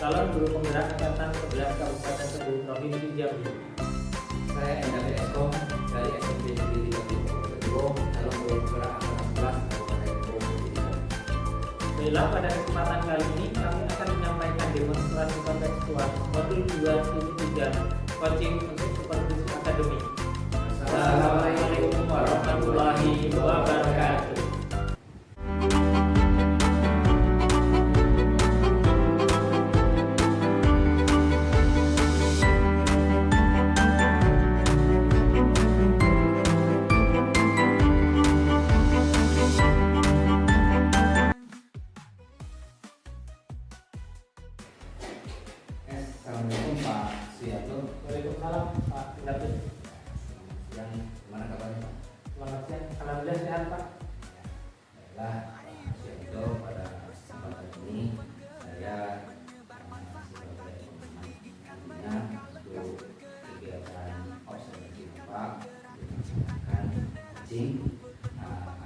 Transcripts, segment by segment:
calon guru penggerak angkatan 11 Kabupaten Teguh Provinsi Jambi. Saya Endang Esko dari SMP Negeri 30 Teguh, calon guru penggerak angkatan 11 Kabupaten Teguh Provinsi Jambi. Baiklah, pada kesempatan kali ini kami akan menyampaikan demonstrasi kontekstual modul 2.3 coaching untuk supervisi akademik. Assalamualaikum warahmatullahi wabarakatuh. Assalamualaikum Pak Suyanto. Waalaikumsalam Pak David. Yang gimana kabarnya Pak? Selamat siang. Alhamdulillah sehat Pak. Baiklah Pak Suyanto, pada kesempatan ini saya sebagai nantinya untuk kegiatan observasi Bapak melaksanakan coaching.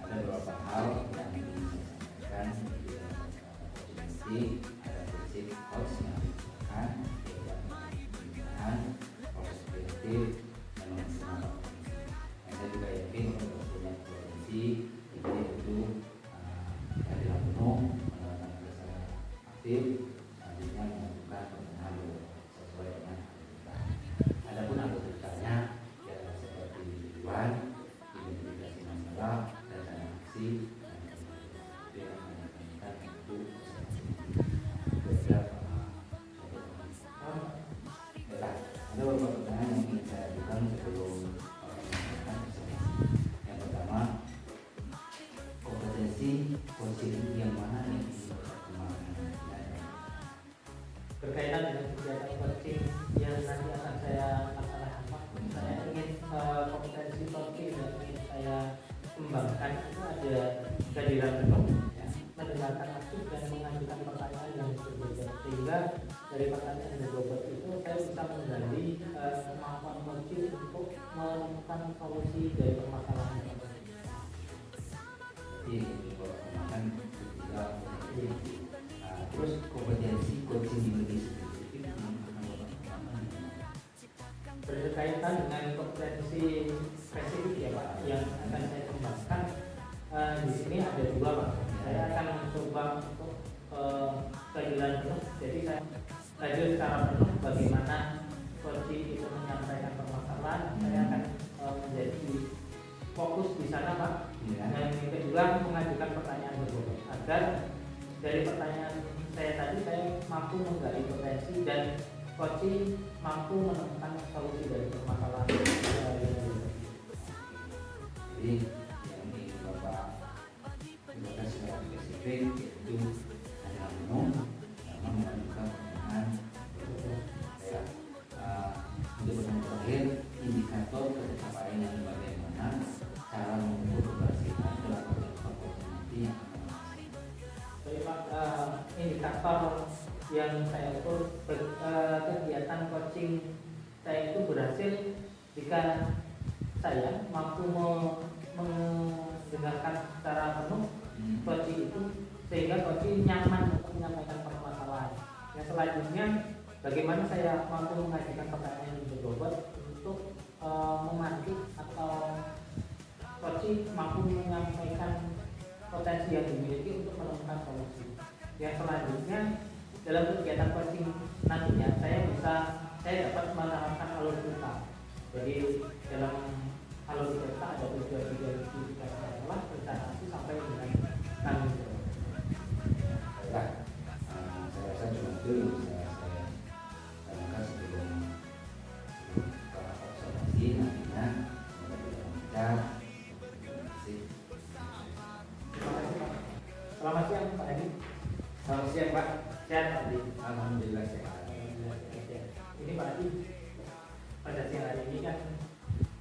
Ada beberapa hal yang ingin saya sampaikan di dalam coaching ini. Ada prinsip coach yang digunakan, pembinaan, proses kreatif, dan memaksimalkan potensi. Saya juga yakin untuk punya potensi ini itu kehadiran penuh, mendapatkan secara aktif, selanjutnya menentukan pertengahan sesuai dengan kita. Adapun anggotanya ya seperti tujuan, identifikasi masalah, rencana aksi, dan kemudian yang menentukan itu ada beberapa pertanyaan yang ingin saya ajukan sebelum melakukan observasi. Yang pertama, kompetensi coaching yang mana yang ingin kita kembangkan? Berkaitan dengan kegiatan coaching yang nanti akan saya laksanakan Pak, saya ingin kompetensi coaching yang ingin saya kembangkan itu ada kehadiran penuh, ya, mendengarkan aktif dan mengajukan pertanyaan yang berbeda, sehingga dari pertanyaan yang berbobot itu saya bisa menggali kemampuan coaching untuk menemukan solusi dari permasalahan tersebut. Jadi kalau kembangkan ketiga kompetensi. Terus kompetensi coaching di lebih spesifik yang akan Bapak kembangkan Berkaitan dengan kompetensi spesifik ya Pak yang akan saya kembangkan, di sini ada dua Pak. Saya akan mencoba untuk keadilan penuh. Jadi saya kaji secara penuh bagaimana coaching itu menyampaikan permasalahan. Saya akan menjadi fokus di sana Pak. Dan yang kedua, mengajukan pertanyaan berbobot agar dari pertanyaan saya tadi saya mampu menggali potensi dan coaching mampu menemukan solusi dari permasalahan yang ada. Jadi yang ingin Bapak gunakan secara spesifik yaitu hanya penuh sama mengajukan pertanyaan ya. Untuk pertanyaan terakhir, indikator pencapaian yang bagaimana cara mengukur keberhasilan dalam proses nanti yang akan masuk. Jadi Pak, indikator yang saya ukur kegiatan coaching saya itu berhasil jika saya mampu mendengarkan secara penuh coaching itu, sehingga coaching nyaman untuk menyampaikan permasalahan. Yang selanjutnya, bagaimana saya mampu mengajukan pertanyaan yang berbobot untuk memancing atau coaching mampu menyampaikan potensi yang dimiliki untuk menemukan solusi. Yang selanjutnya, dalam kegiatan coaching nantinya saya dapat menerapkan alur cerita. Jadi dalam alur cerita ada tujuan setelah rencana sampai dengan tanggung jawab. Baiklah, saya rasa cuma itu yang bisa saya tanyakan sebelum kita observasi nantinya. Semoga tidak lancar. Terima kasih. Terima kasih Pak. Selamat siang Pak Edi. Selamat siang Pak. Sehat Pak Edi. Alhamdulillah sehat. Ini Pak Edi, pada siang hari ini kan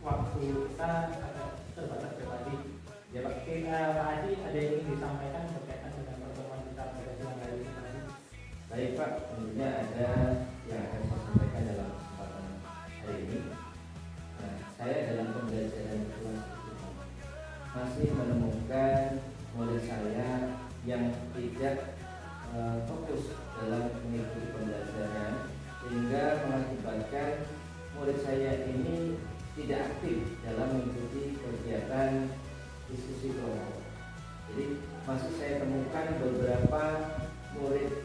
waktu kita agak terbatas pribadi. Ya Pak, Pak Edi ada yang ingin disampaikan berkaitan dengan pertemuan kita pada siang hari ini Pak Edi? Baik Pak, tentunya ada yang akan saya sampaikan dalam kesempatan hari ini. Saya dalam pembelajaran kelas masih menemukan murid saya yang tidak fokus dalam mengikuti pembelajaran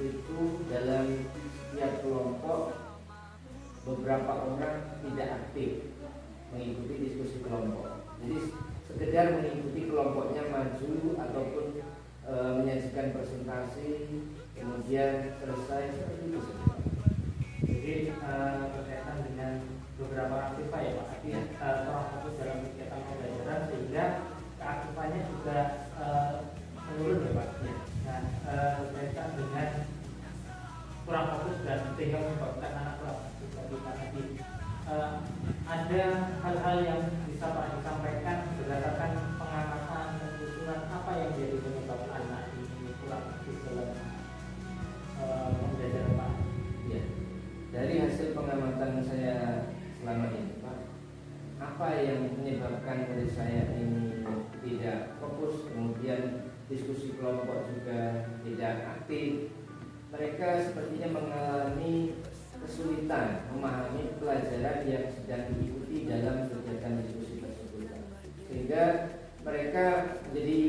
itu dalam setiap kelompok beberapa orang tidak aktif mengikuti diskusi kelompok. Jadi sekedar mengikuti kelompoknya maju ataupun menyajikan presentasi kemudian selesai seperti itu saja. Jadi berkaitan dengan beberapa aktivitas ya Pak, artinya kurang fokus dalam kegiatan pembelajaran sehingga keaktifannya juga menurun ya Pak. Ya. Nah, berkaitan dengan kurang fokus dan sehingga menyebabkan anak kurang aktif tadi. Ada hal-hal yang bisa Pak disampaikan berdasarkan pengamatan dan telusuran apa yang jadi penyebab anak ini kurang aktif dalam pembelajaran Pak? Ya. Dari hasil pengamatan saya selama ini, Pak, apa yang menyebabkan murid saya ini tidak fokus, kemudian diskusi kelompok juga tidak aktif? Mereka sepertinya mengalami kesulitan memahami pelajaran yang sedang diikuti dalam kegiatan diskusi tersebut, sehingga mereka menjadi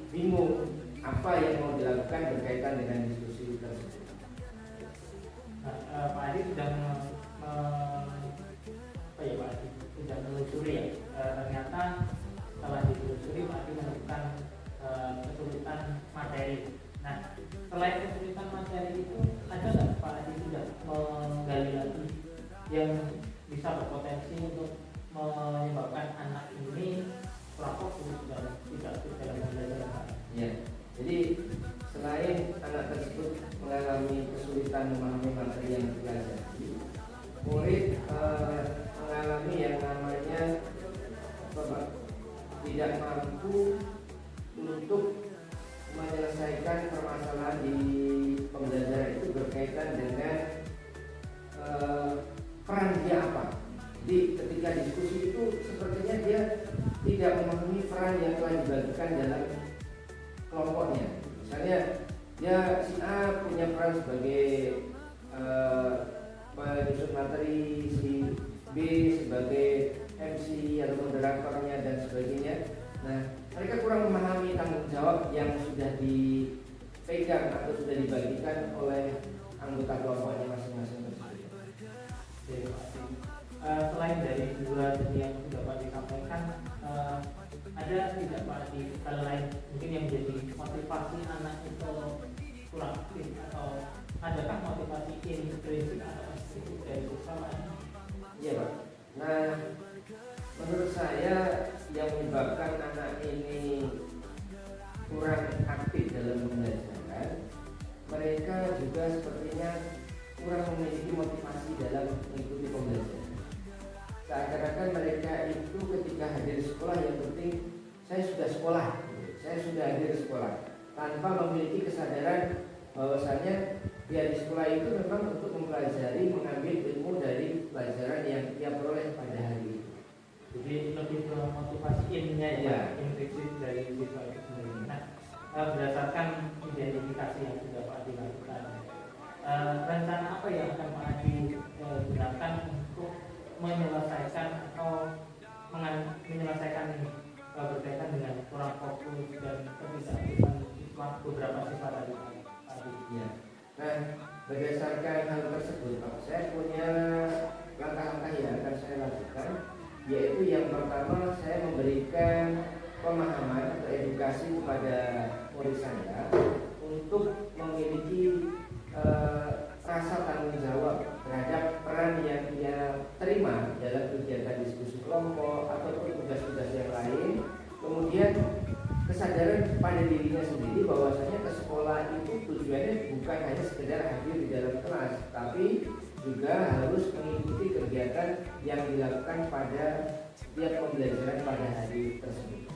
bingung apa yang mau dilakukan berkaitan dengan diskusi tersebut. Nah, Pak Adi sudah Pak Adi sudah menelusuri ya. Ternyata setelah ditelusuri Pak Adi menemukan kesulitan materi. Nah, selain kesulitan materi itu ada nggak Pak Adi sudah menggali lagi yang bisa berpotensi untuk menyebabkan anak ini kurang fokus dan tidak aktif dalam pembelajaran? Ya, jadi selain anak tersebut mengalami kesulitan memahami materi yang dipelajari, murid mengalami yang namanya tidak mampu untuk menyelesaikan permasalahan di pembelajaran itu berkaitan dengan peran dia apa. Jadi ketika diskusi itu sepertinya dia tidak memahami peran yang telah dibagikan dalam kelompoknya. Misalnya dia si A punya peran sebagai penyusun materi, si B sebagai MC atau moderatornya dan sebagainya. Nah, mereka kurang memahami tanggung jawab yang sudah dipegang atau sudah dibagikan oleh anggota kelompoknya masing-masing tersebut. Selain dari dua tadi yang sudah Pak disampaikan, ada tidak Pak di hal lain mungkin yang menjadi motivasi anak itu kurang aktif, atau adakah motivasi intrinsik atau ekstrinsik dari siswa Pak? Iya Pak. Nah, menurut saya yang menyebabkan anak ini kurang aktif dalam pembelajaran, mereka juga sepertinya kurang memiliki motivasi dalam mengikuti pembelajaran. Seakan-akan mereka itu ketika hadir di sekolah yang penting saya sudah sekolah, saya sudah hadir di sekolah, tanpa memiliki kesadaran bahwasanya dia di sekolah itu memang untuk mempelajari, mengambil ilmu dari pelajaran yang dia peroleh pada hari itu. Jadi lebih ke motivasi intinya ya, intrinsik dari siswa itu sendiri. Nah, berdasarkan identifikasi yang sudah Pak Adi lakukan, rencana apa yang akan Pak Adi gunakan untuk menyelesaikan atau menyelesaikan berkaitan dengan kurang fokus dan ketidakaktifan siswa, beberapa siswa tadi Pak Adi? Ya. Nah, berdasarkan hal tersebut, Pak, saya punya langkah-langkah yang akan saya lakukan, yaitu yang pertama saya memberikan pemahaman atau edukasi kepada murid saya untuk memiliki rasa tanggung jawab terhadap peran yang dia terima dalam kegiatan diskusi kelompok ataupun tugas-tugas yang lain. Kemudian kesadaran pada dirinya sendiri bahwasanya ke sekolah itu tujuannya bukan hanya sekedar hadir di dalam kelas, tapi juga harus mengikuti kegiatan yang dilakukan pada setiap pembelajaran pada hari tersebut.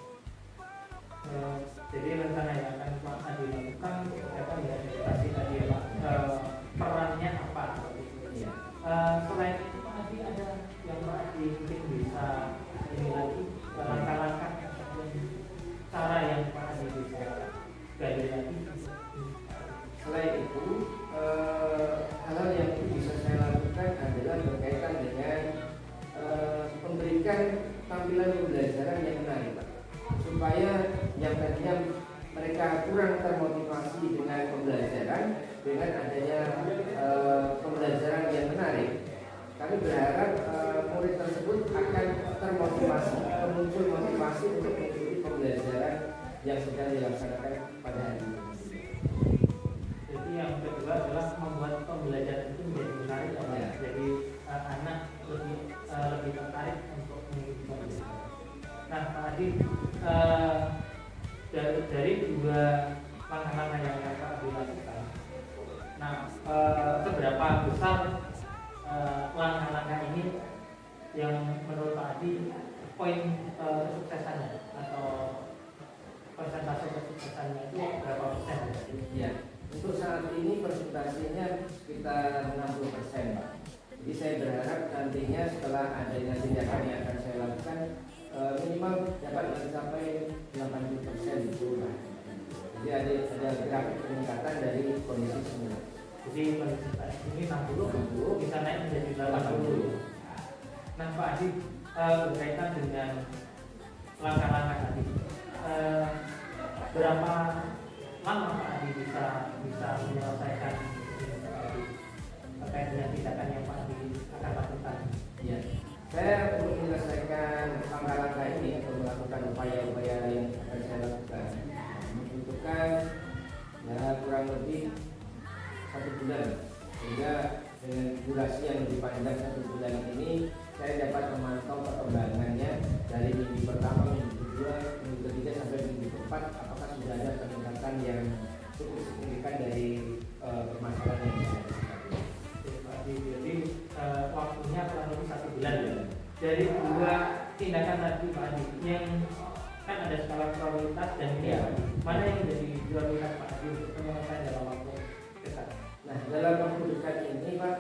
Jadi rencana yang akan Pak Adi lakukan berkaitan dengan edukasi tadi ya Pak, perannya apa? Ya. Selain itu Pak Adi ada yang Pak Adi mungkin bisa ini lagi langkah-langkah ataupun cara yang Pak Adi bisa gali lagi. Selain itu, hal-hal yang bisa saya lakukan adalah berkaitan dengan memberikan tampilan pembelajaran yang menarik, Pak, supaya yang tadinya mereka kurang termotivasi dengan pembelajaran, dengan adanya kami berharap murid tersebut akan termotivasi, muncul motivasi untuk mengikuti pembelajaran yang sedang dilaksanakan pada hari ini. Jadi yang kedua adalah membuat pembelajaran itu menjadi menarik, Ya. jadi anak lebih tertarik untuk mengikuti pembelajaran. Nah, Pak Adi, dari dua langkah-langkah yang Pak Adi lakukan, nah seberapa besar langkah-langkah ini yang menurut Pak Adi poin kesuksesannya atau persentase kesuksesannya itu berapa persen? Ya, untuk saat ini presentasinya sekitar 60%, Pak. Jadi saya berharap nantinya setelah adanya tindakan yang akan saya lakukan minimal dapat mencapai 80% itu, Pak. Jadi ada grafik peningkatan dari kondisi semula. Jadi kondisi ini 60 bisa naik menjadi 80. Nah, Pak Adi, berkaitan dengan langkah-langkah tadi, berapa lama Pak Adi bisa menyelesaikan terkait dengan tindakan yang Pak Adi akan lakukan? Ya, saya untuk menyelesaikan langkah-langkah ini atau melakukan upaya-upaya yang akan saya lakukan membutuhkan ya kurang lebih 1 bulan, sehingga dengan durasi yang lebih panjang 1 bulan ini saya dapat memantau perkembangannya dari minggu pertama, minggu kedua, minggu ketiga sampai minggu keempat, apakah sudah ada peningkatan yang cukup signifikan dari permasalahan yang saya hadapi. Jadi waktunya kurang lebih 1 bulan ya. Dari dua tindakan tadi Pak Adi, yang kan ada skala prioritas dan ini ya, mana yang menjadi prioritas Pak Adi untuk penyelesaian dalam waktu dekat? Nah, dalam waktu dekat ini Pak,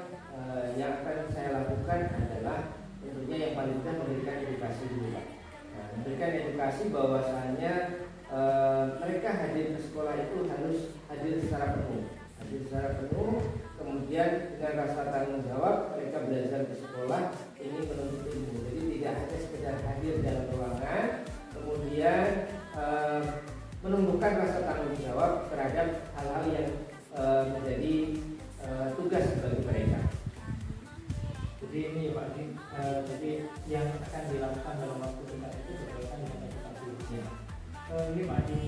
yang akan saya lakukan adalah tentunya yang paling penting memberikan edukasi dulu, Pak. Nah, memberikan edukasi bahwasannya mereka hadir ke sekolah itu harus hadir secara penuh, kemudian dengan rasa tanggung jawab mereka belajar di sekolah ini menuntut ilmu. Jadi tidak hanya sekedar hadir dalam ruangan, kemudian menumbuhkan rasa tanggung jawab terhadap hal-hal yang menjadi tugas bagi mereka. Jadi ini Pak Adi, jadi yang akan dilakukan dalam waktu dekat itu berkaitan dengan edukasi. Ya. Ini Pak Adi,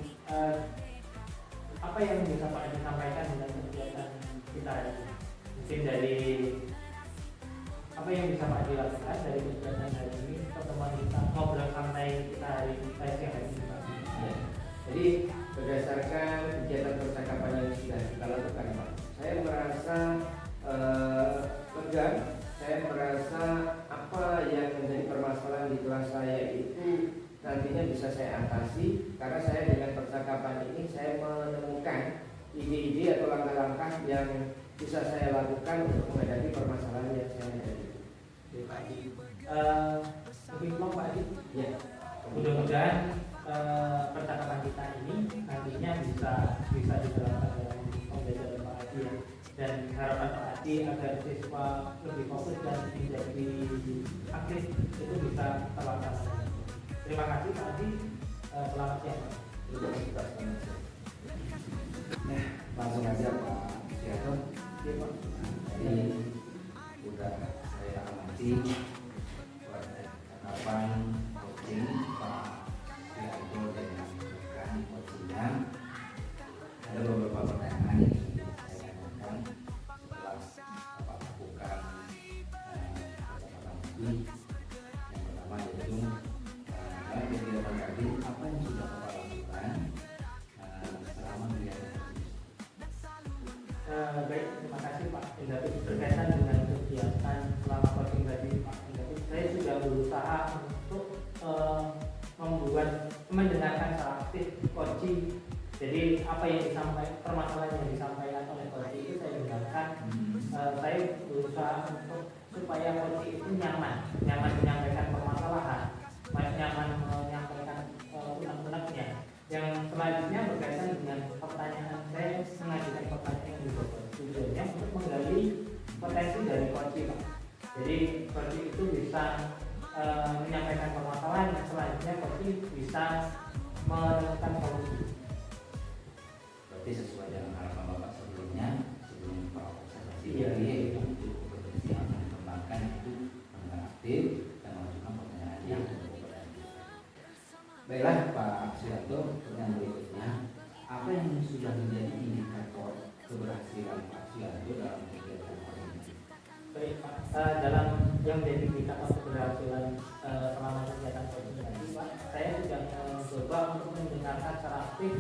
apa yang bisa Pak Adi sampaikan dengan kegiatan kita hari ini? Mungkin dari apa yang bisa Pak Adi lakukan dari kegiatan hari ini, pertemuan kita, ngobrol santai kita hari ini, siang hari ini Pak Adi. Ya. Jadi berdasarkan kegiatan percakapan yang sudah kita lakukan, Pak, saya merasa lega. Saya merasa apa yang menjadi permasalahan di kelas saya itu nantinya bisa saya atasi, karena saya dengan percakapan ini saya menemukan ide-ide atau langkah-langkah yang bisa saya lakukan untuk menghadapi permasalahan yang saya hadapi. Oke, Pak Adi, lebih long Pak Adi. Ya. Mudah-mudahan percakapan kita ini nantinya bisa diterapkan dalam pembelajaran Pak Adi ya. Dan harapan Pak Adi agar siswa lebih fokus dan menjadi aktif itu bisa terlaksana. Terima kasih Pak Adi, selamat siang Pak. Nah, langsung aja Pak Siato. Iya Pak. Jadi sudah saya amati percakapan coaching Pak Siato dengan rekan coachingnya. Ada beberapa pertanyaan yang ingin saya tanyakan setelah Bapak lakukan percakapan tadi. Yang pertama yaitu dalam kegiatan tadi apa yang sudah Bapak lakukan selama kegiatan tersebut? Baik, terima kasih Pak Indapi. Berkaitan dengan kegiatan selama coaching tadi Pak Indapi, saya sudah berusaha untuk mendengarkan secara aktif coaching. Jadi apa yang disampaikan, permasalahan yang disampaikan oleh coaching itu saya dengarkan. Saya berusaha untuk supaya coaching itu nyaman menyampaikan permasalahan, nyaman menyampaikan unek-uneknya. Yang selanjutnya berkaitan dengan pertanyaan, saya mengajukan pertanyaan di bawah tujuannya untuk menggali potensi dari coaching Pak. Jadi coaching itu bisa menyampaikan permasalahan, yang selanjutnya coaching bisa menemukan solusi. Berarti sesuai dengan harapan Bapak sebelum Pak observasi Iya. yaitu kompetensi yang akan dikembangkan itu aktif dan mengajukan pertanyaan yang berkepentingan. Baiklah Pak Suyanto, pertanyaan berikutnya, apa yang sudah menjadi indikator keberhasilan Pak Suyanto dalam kegiatan koordinasi? Baik Pak, dalam yang menjadi indikator keberhasilan selama kegiatan koordinasi Pak, saya sudah mencoba untuk mendengarkan secara aktif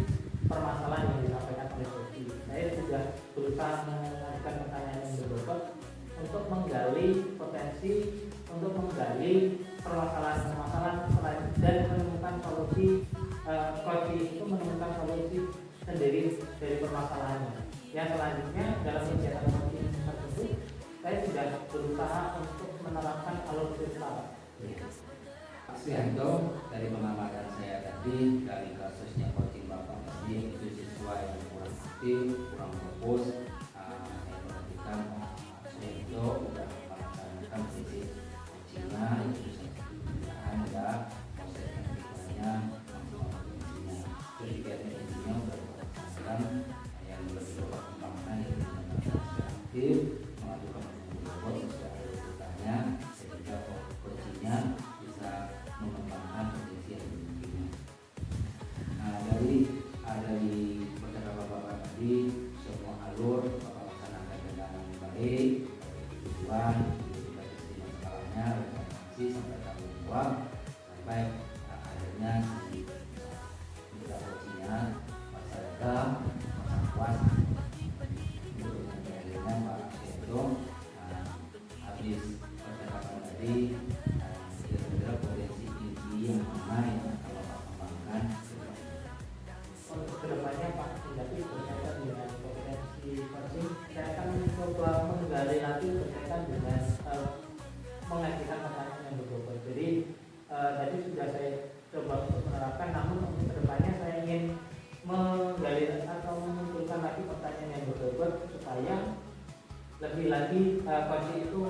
permasalahan yang disampaikan oleh Koci. Saya sudah berusaha mengajukan pertanyaan yang berbobot untuk menggali potensi, untuk menggali permasalahan-permasalahan dan menemukan solusi. Koci itu menemukan solusi sendiri dari permasalahannya. Yang selanjutnya dalam kegiatan Koci tersebut, saya sudah berusaha untuk menerapkan alur cerita. Pak Suyanto, dari pengamatan saya tadi, dari kasusnya coaching Bapak tadi, itu siswa yang kurang aktif, kurang fokus. Saya perhatikan Pak Suyanto sudah melaksanakan prinsip coachingnya, itu bisa digunakan ya, proses pendidikannya, maksimal potensinya. Kegiatan intinya sudah dilaksanakan, yang lebih dapat kembangkan itu dengan aktif, mengajukan pertanyaan sesuai ceritanya, sehingga coachingnya bisa mengembangkan potensi yang dimilikinya. Nah, dari percakapan Bapak tadi, semua alur Bapak laksanakan dengan baik, tujuan, identifikasi masalahnya, rekomendasi sampai tahun uang, sampai akhirnya si mitra coachingnya masyarakat masa puas. Untuk akhirnya Pak Suyanto, habis percakapan tadi, kira-kira potensi inti yang mana yang akan Bapak kembangkan? Untuk kedepannya Pak, tapi berkaitan dengan kompetensi coaching, saya akan mencoba menggali lagi berkaitan dengan mengajukan pertanyaan yang berbobot. Jadi tadi sudah saya coba untuk menerapkan, namun untuk kedepannya saya ingin menggali atau memunculkan lagi pertanyaan yang berbobot supaya lebih lagi coaching itu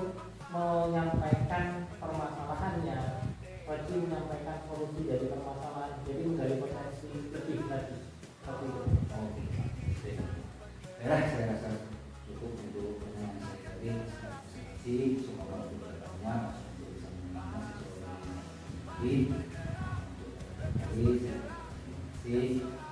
menyampaikan permasalahannya, coaching menyampaikan solusi dari permasalahan, jadi menggali potensi lebih lagi. Seperti itu. Oke, baiklah, saya rasa cukup untuk pertanyaan saya tadi. Terima kasih, semoga untuk kedepannya untuk bisa mengembangkan sesuatu yang lebih. Untuk kali, terima kasih.